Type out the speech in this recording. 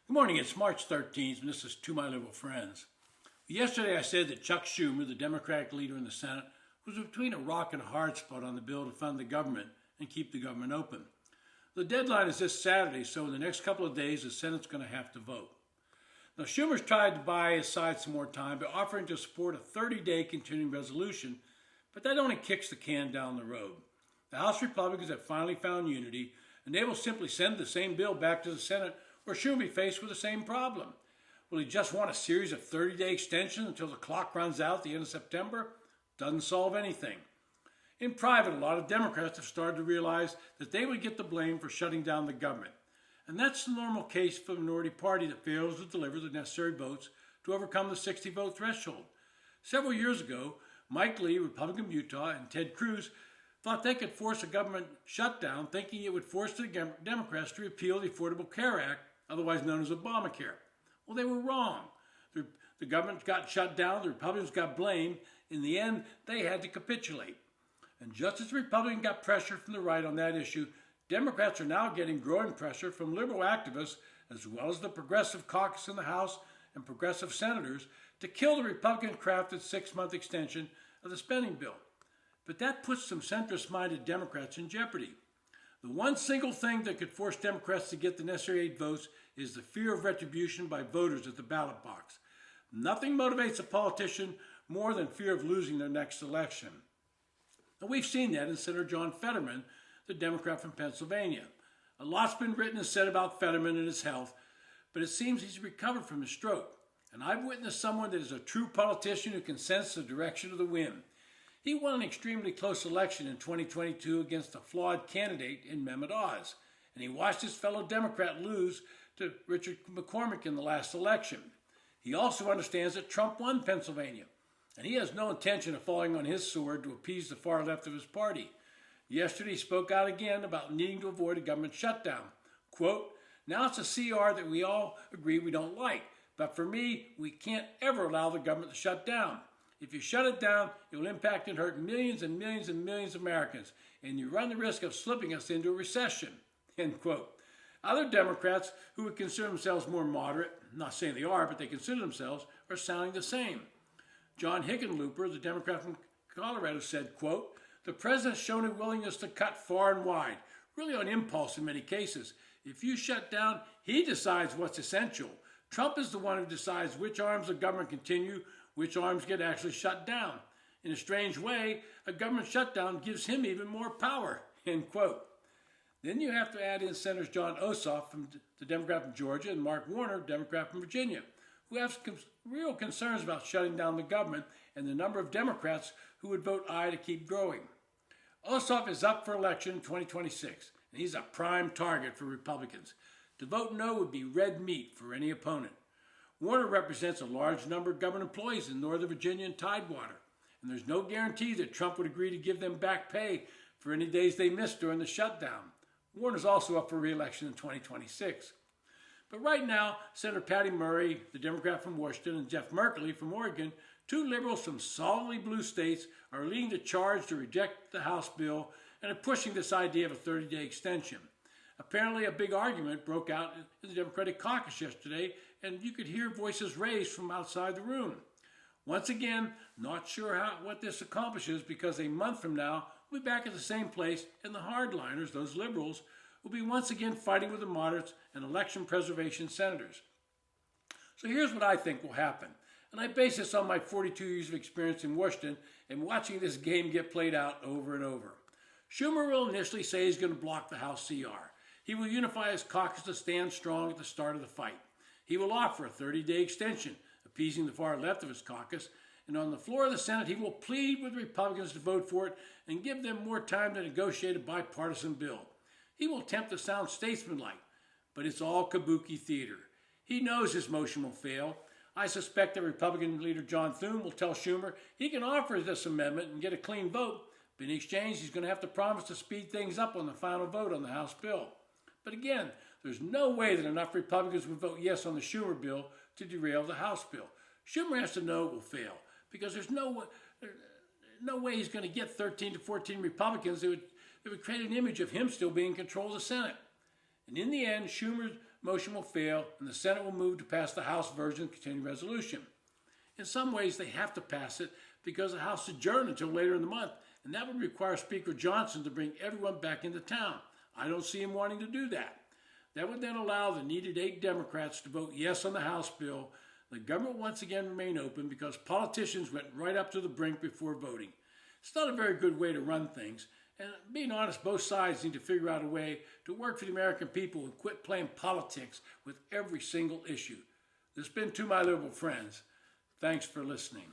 Good morning, it's March 13th, and this is To My Liberal Friends. Yesterday I said that Chuck Schumer, the Democratic leader in the Senate, was between a rock and a hard spot on the bill to fund the government and keep the government open. The deadline is this Saturday, so in the next couple of days the Senate's going to have to vote. Now Schumer's tried to buy his side some more time by offering to support a 30-day continuing resolution, but that only kicks the can down the road. The House Republicans have finally found unity, and they will simply send the same bill back to the Senate where Schumer will be faced with the same problem. Will he just want a series of 30-day extensions until the clock runs out at the end of September? Doesn't solve anything. In private, a lot of Democrats have started to realize that they would get the blame for shutting down the government. And that's the normal case for the minority party that fails to deliver the necessary votes to overcome the 60-vote threshold. Several years ago, Mike Lee, Republican from Utah, and Ted Cruz thought they could force a government shutdown, thinking it would force the Democrats to repeal the Affordable Care Act, otherwise known as Obamacare. Well, they were wrong. The government got shut down, the Republicans got blamed. In the end, they had to capitulate. And just as the Republicans got pressure from the right on that issue, Democrats are now getting growing pressure from liberal activists, as well as the progressive caucus in the House and progressive senators, to kill the Republican-crafted 6-month extension of the spending bill. But that puts some centrist-minded Democrats in jeopardy. The one single thing that could force Democrats to get the necessary 8 votes is the fear of retribution by voters at the ballot box. Nothing motivates a politician more than fear of losing their next election. Now, we've seen that in Senator John Fetterman, the Democrat from Pennsylvania. A lot's been written and said about Fetterman and his health, but it seems he's recovered from his stroke. And I've witnessed someone that is a true politician who can sense the direction of the wind. He won an extremely close election in 2022 against a flawed candidate in Mehmet Oz, and he watched his fellow Democrat lose to Richard McCormick in the last election. He also understands that Trump won Pennsylvania, and he has no intention of falling on his sword to appease the far left of his party. Yesterday he spoke out again about needing to avoid a government shutdown. Quote, "Now it's a CR that we all agree we don't like, but for me, we can't ever allow the government to shut down. If you shut it down, it will impact and hurt millions and millions and millions of Americans, and you run the risk of slipping us into a recession." End quote. Other Democrats who would consider themselves more moderate, I'm not saying they are, but they consider themselves, are sounding the same. John Hickenlooper, the Democrat from Colorado, said, quote, "The president's shown a willingness to cut far and wide, really on impulse in many cases. If you shut down, he decides what's essential. Trump is the one who decides which arms of government continue, which arms get actually shut down. In a strange way, a government shutdown gives him even more power." End quote. Then you have to add in Senators John Ossoff, from the Democrat from Georgia, and Mark Warner, Democrat from Virginia, who have real concerns about shutting down the government and the number of Democrats who would vote aye to keep growing. Ossoff is up for election in 2026, and he's a prime target for Republicans. To vote no would be red meat for any opponent. Warner represents a large number of government employees in Northern Virginia and Tidewater, and there's no guarantee that Trump would agree to give them back pay for any days they missed during the shutdown. Warner's also up for re-election in 2026. But right now, Senator Patty Murray, the Democrat from Washington, and Jeff Merkley from Oregon, 2 liberals from solidly blue states, are leading the charge to reject the House bill and are pushing this idea of a 30-day extension. Apparently, a big argument broke out in the Democratic caucus yesterday, and you could hear voices raised from outside the room. Once again, not sure what this accomplishes, because a month from now, we'll be back at the same place, and the hardliners, those liberals, will be once again fighting with the moderates and election preservation senators. So here's what I think will happen, and I base this on my 42 years of experience in Washington and watching this game get played out over and over. Schumer will initially say he's going to block the House CR. He will unify his caucus to stand strong at the start of the fight. He will offer a 30-day extension, appeasing the far left of his caucus, and on the floor of the Senate, he will plead with Republicans to vote for it and give them more time to negotiate a bipartisan bill. He will attempt to sound statesmanlike, but it's all Kabuki theater. He knows his motion will fail. I suspect that Republican leader John Thune will tell Schumer he can offer this amendment and get a clean vote, but in exchange, he's going to have to promise to speed things up on the final vote on the House bill. But again, there's no way that enough Republicans would vote yes on the Schumer bill to derail the House bill. Schumer has to know it will fail, because there's no way he's going to get 13 to 14 Republicans that would create an image of him still being in control of the Senate. And in the end, Schumer motion will fail and the Senate will move to pass the House version of the continuing resolution. In some ways, they have to pass it because the House adjourned until later in the month, and that would require Speaker Johnson to bring everyone back into town. I don't see him wanting to do that. That would then allow the needed 8 Democrats to vote yes on the House bill. The government once again remain open because politicians went right up to the brink before voting. It's not a very good way to run things. And being honest, both sides need to figure out a way to work for the American people and quit playing politics with every single issue. This has been To My Liberal Friends. Thanks for listening.